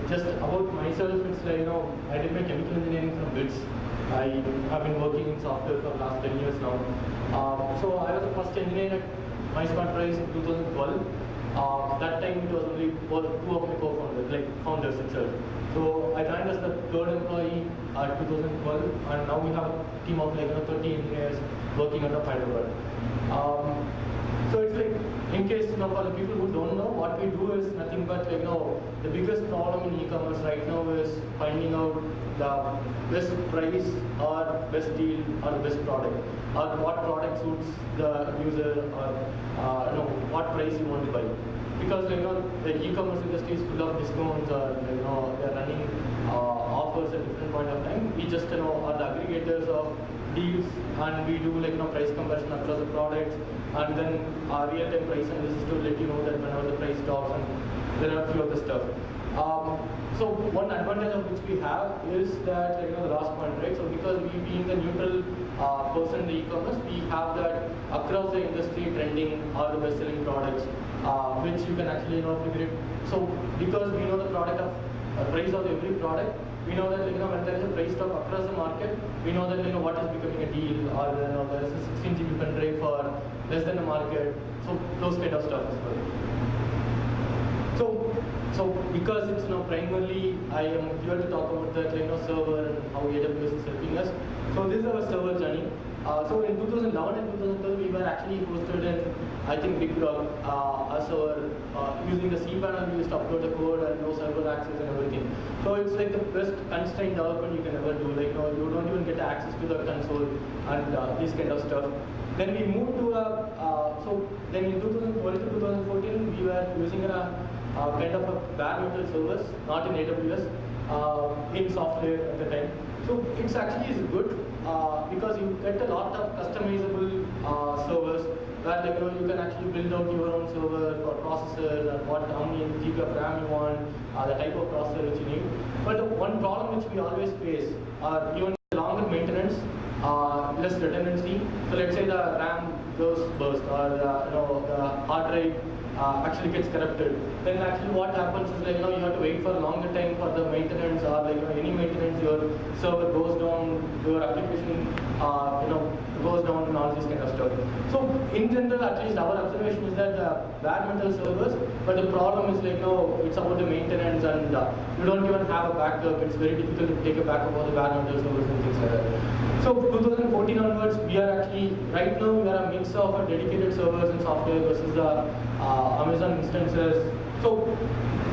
just about myself, it's like, I did my chemical engineering from BITS. I have been working in software for the last 10 years now. So I was the first engineer at M.PREM in 2012. That time it was only two of my co-founders, founders itself. So I joined as the third employee at 2012, and now we have a team of 30 engineers working out of Hyderabad. So it's like, in case for the people who don't know, what we do is nothing but the biggest problem in e-commerce right now is finding out the best price or best deal or the best product, or what product suits the user, or what price you want to buy. Because the e-commerce industry is full of discounts, or they're running offers at different point of time. We just are the aggregators of deals, and we do price comparison across the products, and then our real-time price analysis to let you know that whenever the price drops, and there are a few other stuff. So one advantage of which we have is that the last point, right? So because we being the neutral person in the e-commerce, we have that across the industry trending or the best-selling products, which you can actually figure it. So because we know the product of price of every product, we know that when there is a price drop across the market, we know that what is becoming a deal, or there is a 16 GB pen drive for less than the market. So those kind of stuff as well. So because it's primarily I am here to talk about the server and how AWS is helping us. So this is our server journey. So in 2011 and 2012 we were actually hosted in Big Rock as our using the cPanel. We used to upload the code and no server access and everything. So it's like the best constrained development you can ever do. You don't even get access to the console and this kind of stuff. Then we moved to then in 2012 to 2014 we were using a kind of a bare metal servers, not in AWS, in software at the time. So it's actually is good because you get a lot of customizable servers where you can actually build out your own server for processors and how many GB of RAM you want, the type of processor which you need. But the one problem which we always face are even longer maintenance, less redundancy. So let's say the RAM goes burst, or the hard drive actually gets corrupted. Then actually what happens is you have to wait for a longer time for the maintenance, or any maintenance, your server goes down, your application goes down, and all this kind of stuff. So in general, at least our observation is that bare metal servers, but the problem is it's about the maintenance, and you don't even have a backup. It's very difficult to take a backup of the bare metal servers and things like that. So 2014 onwards, we are actually, right now we are a mix of dedicated servers and software versus the Amazon instances. So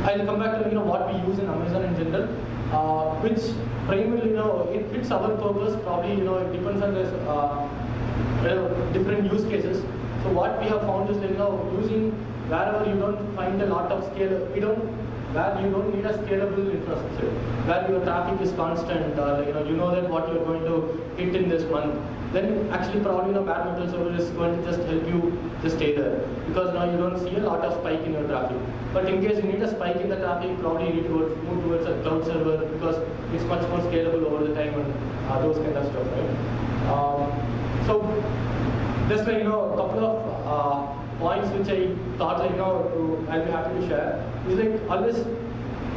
I'll come back to what we use in Amazon in general, which primarily it fits our purpose. Probably it depends on this different use cases. So what we have found is using wherever you don't find a lot of scale, where you don't need a scalable infrastructure, where your traffic is constant, you know that what you're going to hit in this month, then actually probably bare metal server is going to just help you just stay there, because now you don't see a lot of spike in your traffic. But in case you need a spike in the traffic, probably you need to move towards a cloud server, because it's much more scalable over the time, and those kind of stuff, right? So just a couple of points which I thought I'll be happy to share is always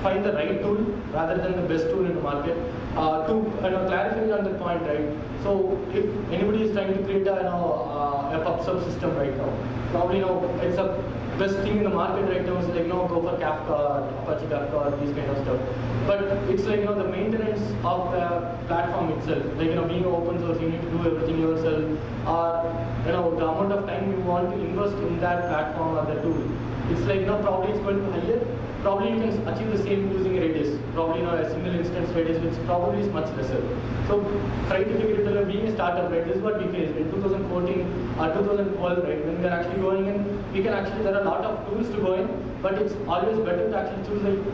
find the right tool rather than the best tool in the market. To clarify on the point, right? So if anybody is trying to create a pub/sub system right now, probably it's a best thing in the market right now is go for Kafka, Apache Kafka, these kind of stuff. But it's the maintenance of the platform itself, being open source, you need to do everything yourself, or the amount of time you want to invest in that platform or the tool. It's probably it's going to be higher. Probably you can achieve the same using Redis. Probably a single instance Redis, which probably is much lesser. So try to figure it out. Being a startup, right? This is what we faced in 2014 or 2012, right? When we are actually going in, we can actually, there are a lot of tools to go in, but it's always better to actually choose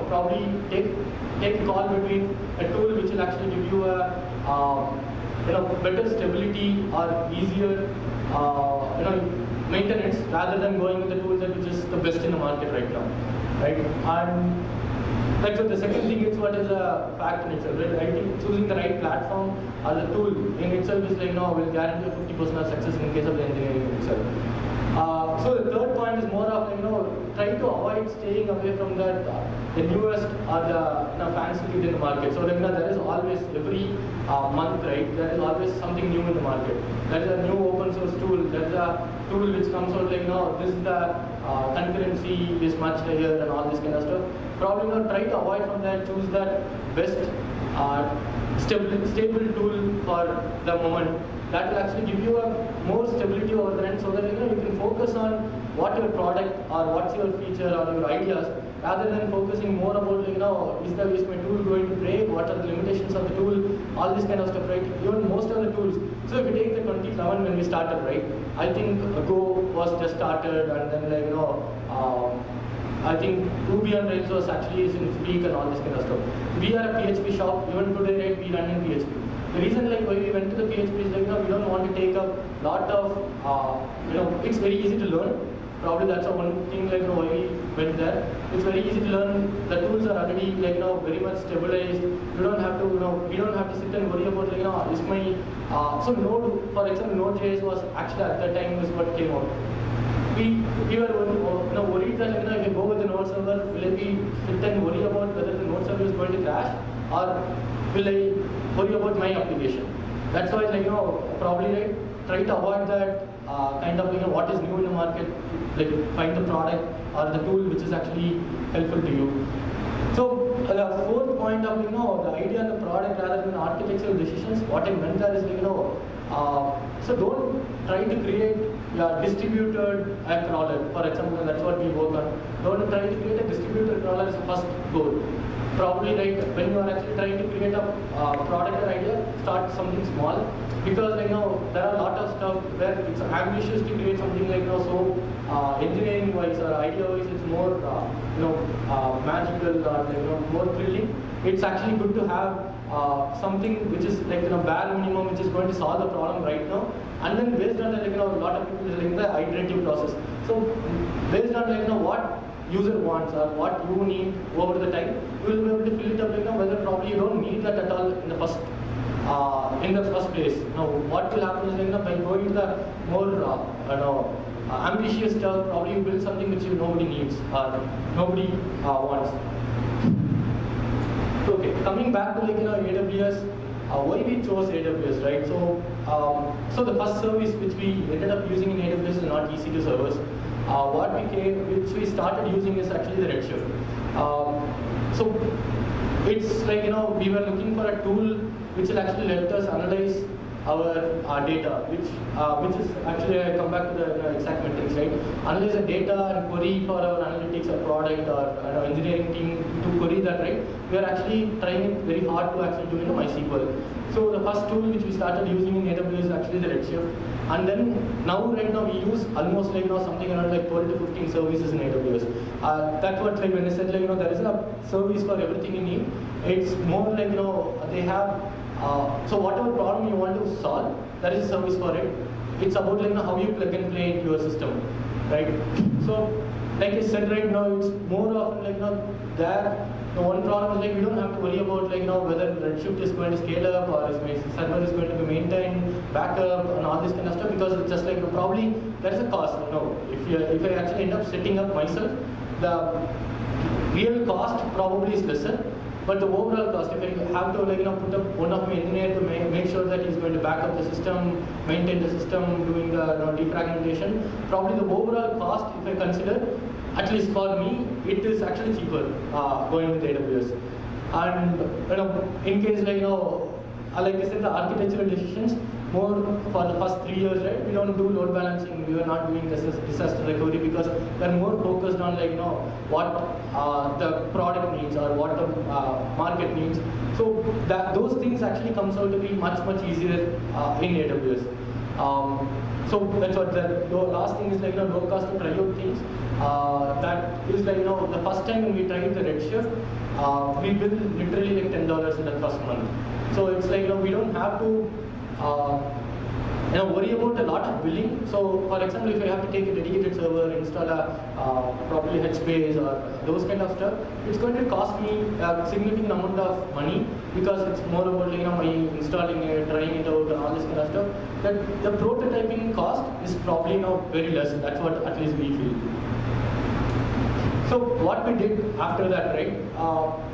probably take a call between a tool which will actually give you a better stability or easier maintenance, rather than going with the tool that which is the best in the market right now, right? And so the second thing is what is a fact in itself, right? I think choosing the right platform or the tool in itself is will guarantee a 50% of success in case of the engineering itself. So the third point is more of try to avoid staying away from that the newest or the fancy thing in the market. So there is always every month, right? There is always something new in the market. There is a new open source tool. There is a tool which comes out this is the concurrency is much higher and all this kind of stuff. Probably try to avoid from that. Choose that best stable tool for the moment. That will actually give you a more stability over the end, so that you can focus on what your product or what's your feature or your ideas, rather than focusing more about is my tool going to break, what are the limitations of the tool, all this kind of stuff, right? Even most of the tools. So if you take the 2011 when we started, right? I think Go was just started, and then I think Ruby on Rails was actually in its peak and all this kind of stuff. We are a PHP shop. Even today, right, we run in PHP. The reason why we went to the PHP is we don't want to take up lot of it's very easy to learn. Probably that's the one thing why we went there. It's very easy to learn. The tools are already very much stabilized. You don't have to we don't have to sit and worry about is my so Node, for example, Node.js was actually at that time was what came out. We were worried that if I go with the Node server, will I be sit and worry about whether the Node server is going to crash, or will I worry about my application? That's why probably try to avoid that kind of what is new in the market, find the product or the tool which is actually helpful to you. So the fourth point of the idea and the product rather than architectural decisions, what I meant there is so don't try to create a distributed crawler. For example, that's what we work on. Don't try to create a distributed crawler as a first goal. Probably when you are actually trying to create a product or idea, start something small, because there are a lot of stuff where it's ambitious to create something so engineering wise or idea wise it's more magical or more thrilling. It's actually good to have something which is bare minimum, which is going to solve the problem right now, and then based on that a lot of people is the iterative process. So based on what user wants or what you need over the time, you will be able to fill it up whether probably you don't need that at all in the first place. Now what will happen is by going to the more ambitious stuff, probably you build something which nobody needs or nobody wants. Okay, coming back to AWS, why we chose AWS, right? So the first service which we ended up using in AWS is not EC2 servers. Which we started using is actually the Redshift. So it's we were looking for a tool which will actually let us analyze our data, which is actually, I come back to the exact metrics, right? Analyze the data and query for our analytics or product or engineering team to query that, right? We are actually trying it very hard to actually do MySQL. So the first tool which we started using in AWS is actually the Redshift, and then right now we use almost something around 12 to 15 services in AWS. That's what when I said there is a service for everything you need. It's more they have. So whatever problem you want to solve, there is a service for it. It's about how you plug and play into your system, right? So like I said right now, it's more often there. The one problem is we don't have to worry about whether Redshift is going to scale up or is my server is going to be maintained, backup, and all this kind of stuff, because it's just probably there is a cost. If I actually end up setting up myself, the real cost probably is lesser. But the overall cost, if I have to put up one of my engineer to make sure that he's going to back up the system, maintain the system, doing the defragmentation, probably the overall cost, if I consider, at least for me, it is actually cheaper going with AWS. And in case like I said, the architectural decisions, more for the first 3 years, right? We don't do load balancing. We are not doing disaster recovery because we're more focused on what the product needs or what the market needs. So those things actually comes out to be much easier in AWS. So that's what the last thing is low cost to try out things. That is the first time when we tried the Redshift, we billed literally $10 in the first month. So it's we don't have to worry about a lot of billing. So for example, if I have to take a dedicated server, install a properly HBase or those kind of stuff, it's going to cost me a significant amount of money, because it's more about my installing it, trying it out, and all this kind of stuff. That the prototyping cost is probably very less. That's what at least we feel. So what we did after that, right?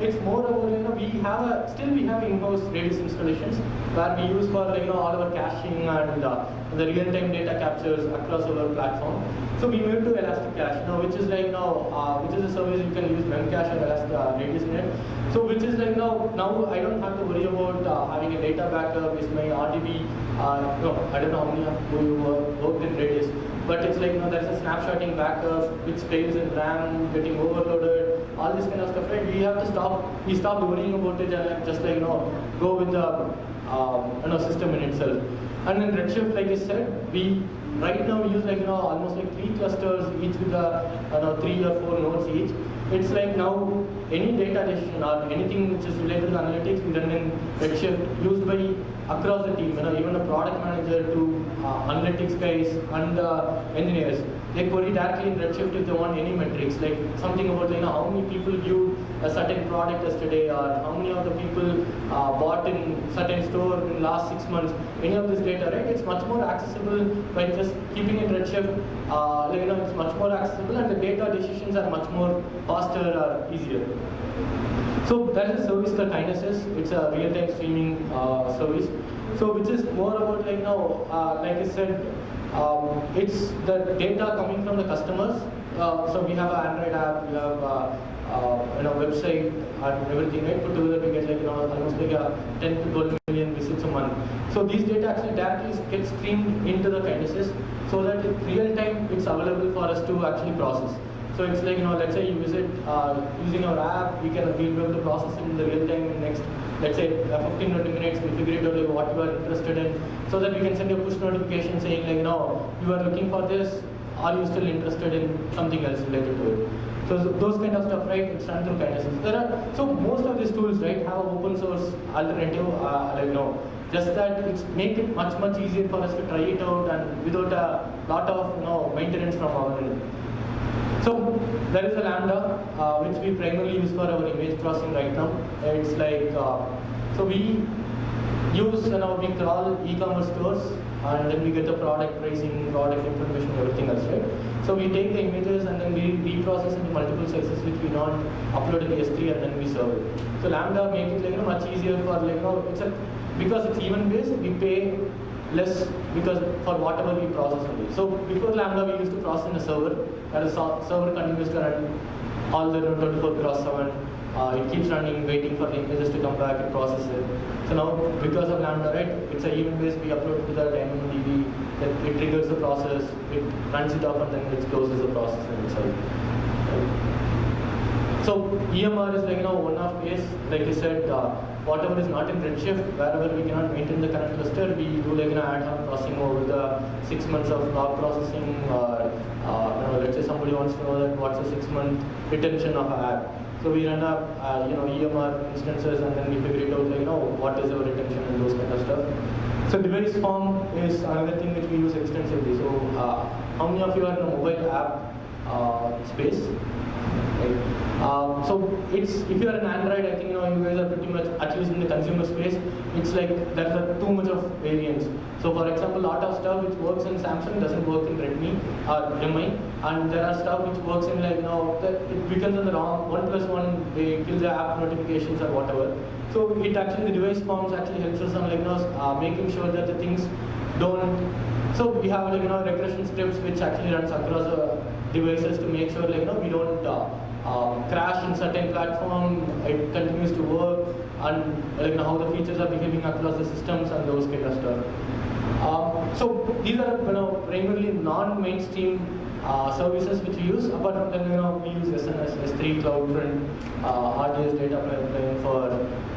It's more about we have in-house Redis installations where we use for all our caching and the real-time data captures across our platform. So we moved to Elastic Cache, which is which is a service you can use Memcache or Redis in it. So which is now I don't have to worry about having a data backup. Is my RDB? No, I don't know how many of you worked in Redis. But it's there's a snapshotting backup which fails in RAM, getting overloaded, all this kind of stuff, right? We stopped worrying about it and just go with the system in itself. And in Redshift, like I said, we right now use almost 3 clusters, each with 3 or 4 nodes each. It's now any data decision or anything which is related to analytics we run in Redshift, used by across the team. Even a product manager to analytics guys and engineers. They query directly in Redshift if they want any metrics, like something about how many people viewed a certain product yesterday, or how many of the people bought in certain store in last 6 months. Any of this data, right? It's much more accessible by just keeping it Redshift. It's much more accessible, and the data decisions are much more faster or easier. So that is a service that Kindness is. It's a real-time streaming service. So which is more about like I said, it's the data coming from the customers. So we have an Android app, we have website and everything, right? Put together we get almost 10 to 12 million visits a month. So these data actually directly get streamed into the Kindnesses, so that in real time it's available for us to actually process. So it's let's say you visit using our app, we'll be able to process it in the real time in next, let's say 15-20 minutes. We figure it out what you are interested in, so that we can send a push notification saying you are looking for this. Are you still interested in something else related to it? So those kind of stuff, right? It's done through Kindnesses. So most of these tools, right, have an open source alternative. Just that it's make it much easier for us to try it out and without a lot of maintenance from our end. So there is a Lambda which we primarily use for our image processing right now. It's so we use we crawl e-commerce stores, and then we get the product pricing, product information, everything else, right? So we take the images and then we reprocess into multiple sizes which we not upload in the S3, and then we serve it. So Lambda makes it much easier for because it's event based, we pay less because for whatever we process only. So before Lambda we used to process in a server, that is server continues to run all the 24/7. It keeps running, waiting for the images to come back and process it. So now because of Lambda, right, it's a event based, we upload to the DynamoDB, it triggers the process, it runs it off, and then it closes the process in itself. So EMR is one of ways, like I said, whatever is not in Redshift, wherever we cannot maintain the current cluster, we do ad hoc processing over the 6 months of log processing, or let's say somebody wants to know that what's the 6-month retention of an app. So we run up EMR instances, and then we figure it out what is our retention and those kind of stuff. So device form is another thing which we use extensively. So how many of you are in a mobile app space? Right. So it's, if you are an Android, I think you guys are pretty much, at least in the consumer space, it's there's too much of variance. So for example, a lot of stuff which works in Samsung doesn't work in Redmi or Mi, and there are stuff which works in it becomes in the wrong 1+1, they kill the app notifications or whatever. So it actually, the device forms actually helps us on making sure that the things don't. So we have regression scripts which actually runs across devices to make sure we don't crash in certain platform, it continues to work, and how the features are behaving across the systems and those kind of stuff. So these are primarily non-mainstream services which we use. Apart from that, we use SNS, S3, CloudFront, RDS data pipeline for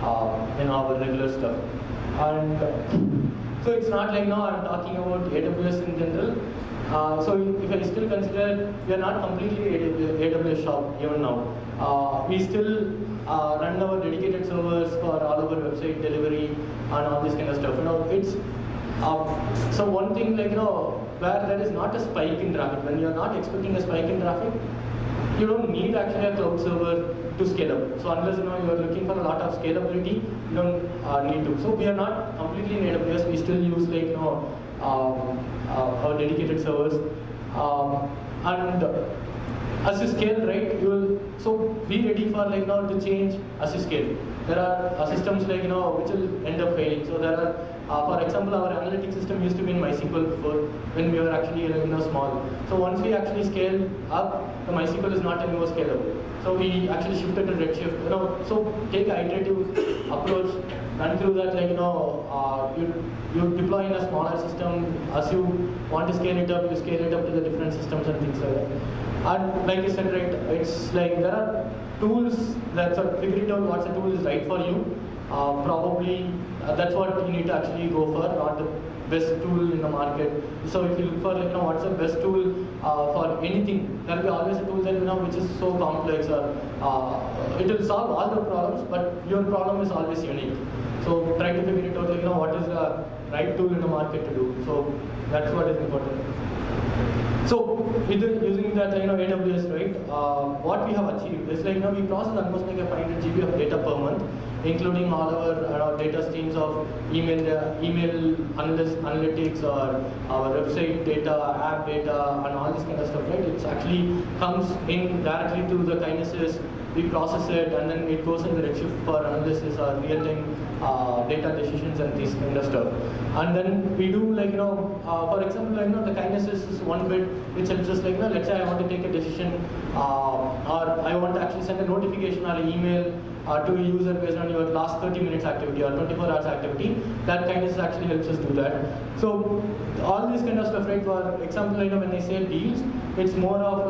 our regular stuff. And so it's not now I'm talking about AWS in general. So if I still consider, we are not completely AWS shop even now. We still run our dedicated servers for all our website delivery and all this kind of stuff. It's so one thing where there is not a spike in traffic. When you are not expecting a spike in traffic, you don't need actually a cloud server to scale up. So unless you are looking for a lot of scalability, you don't need to. So we are not completely in AWS. We still use our dedicated servers, and as you scale, right, you will so be ready for like now to change as you scale. There are systems like which will end up failing. So there are, for example, our analytics system used to be in MySQL before when we were actually small. So once we actually scaled up, the MySQL is not anymore scalable. So we actually shifted to Redshift. So take an iterative approach, run through that you deploy in a smaller system. As you want to scale it up, you scale it up to the different systems and things like that. And like I said, right, it's like there are tools that figure it out what's the tool is right for you. Probably that's what you need to actually go for, not the best tool in the market. So if you look for what's the best tool for anything, there will be always a tool that which is so complex or it will solve all the problems, but your problem is always unique. So try to figure it out what is the right tool in the market to do. So that's what is important. So using that AWS, right, what we have achieved is we process almost 500 GB of data per month, including all our data streams of email analytics or our website data, app data, and all this kind of stuff, right? It actually comes in directly to the Kinesis. We process it and then it goes in the Redshift for analysis or real-time data decisions and this kind of stuff. And then we do for example, the Kinesis is one bit which helps us let's say I want to take a decision or I want to actually send a notification or an email to a user based on your last 30 minutes activity or 24 hours activity. That Kinesis actually helps us do that. So all this kind of stuff, right? For example, when I say deals, it's more of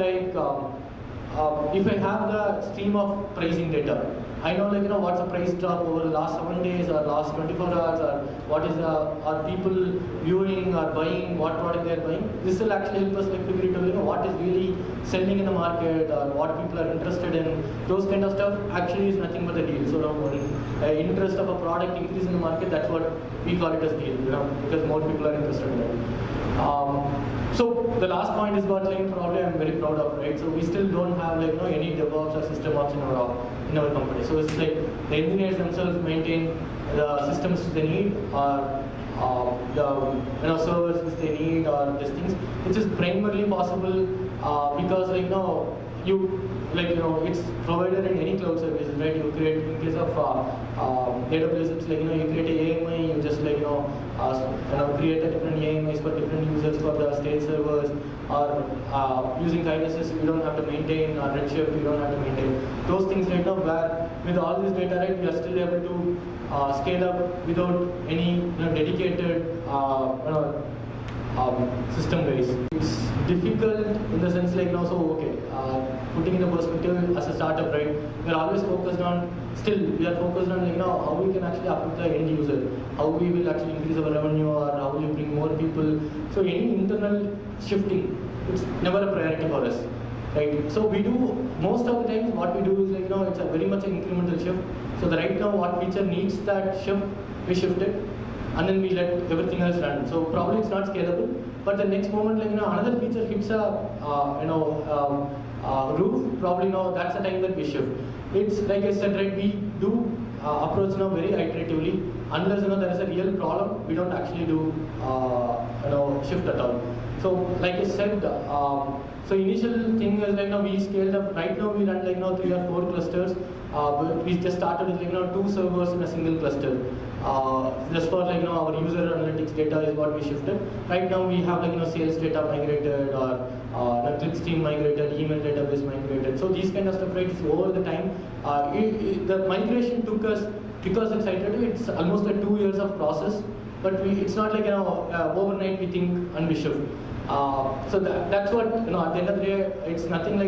if I have the stream of pricing data, I know what's the price drop over the last 7 days or last 24 hours or what is are people viewing or buying, what product they are buying. This will actually help us figure it out what is really selling in the market or what people are interested in. Those kind of stuff actually is nothing but a deal. So when interest of a product increase in the market, that's what we call it as deal, because more people are interested in it. So the last point is what probably I'm very proud of, right? So we still don't have any DevOps or system ops in our company. So it's the engineers themselves maintain the systems they need or the servers which they need or these things, which is primarily possible because it's provided in any cloud services, right? You create, in case of AWS, it's you create a AMI, you just create a different AMIs for different users for the state servers, or using Kinesis, you don't have to maintain, or Redshift, you don't have to maintain. Those things right now, where with all this data, right, we are still able to scale up without any dedicated system base. It's difficult in the sense putting in the perspective as a startup, right? We're always focused on, we are focused on how we can actually uplift the end user, how we will actually increase our revenue or how we bring more people. So any internal shifting, it's never a priority for us, right? So we do, most of the times what we do is it's a very much an incremental shift. So right now what feature needs that shift, we shift it, and then we let everything else run. So probably it's not scalable, but the next moment another feature hits a roof, probably that's the time that we shift. It's like I said, right, we do approach very iteratively. Unless there is a real problem, we don't actually do shift at all. So like I said, so initial thing is we scaled up. Right now we run 3 or 4 clusters. We just started with 2 servers in a single cluster. Just for our user analytics data is what we shifted. Right now we have sales data migrated or clickstream migrated, email database migrated. So these kind of stuff, right, is over the time. The migration took us, because it's iterative, it's almost 2 years of process. But it's not overnight we think and we shift. So that's what at the end of the day, it's nothing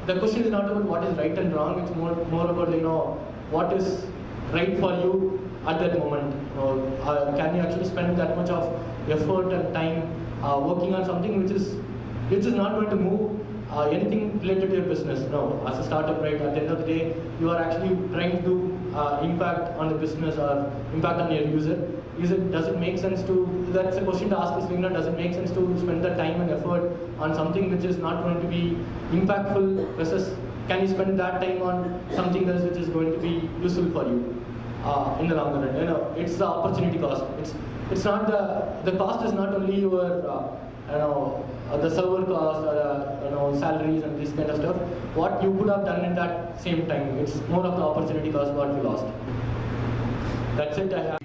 the question is not about what is right and wrong. It's more about what is right for you at that moment. Can you actually spend that much of effort and time working on something which is not going to move anything related to your business? No, as a startup, right, at the end of the day, you are actually trying to do impact on the business or impact on your user. Does it make sense to, that's a question to ask this thing, does it make sense to spend the time and effort on something which is not going to be impactful versus can you spend that time on something else which is going to be useful for you in the long run? It's the opportunity cost. It's not the cost is not only your the server cost or salaries and this kind of stuff, what you could have done in that same time. It's more of the opportunity cost what we lost. That's it I have.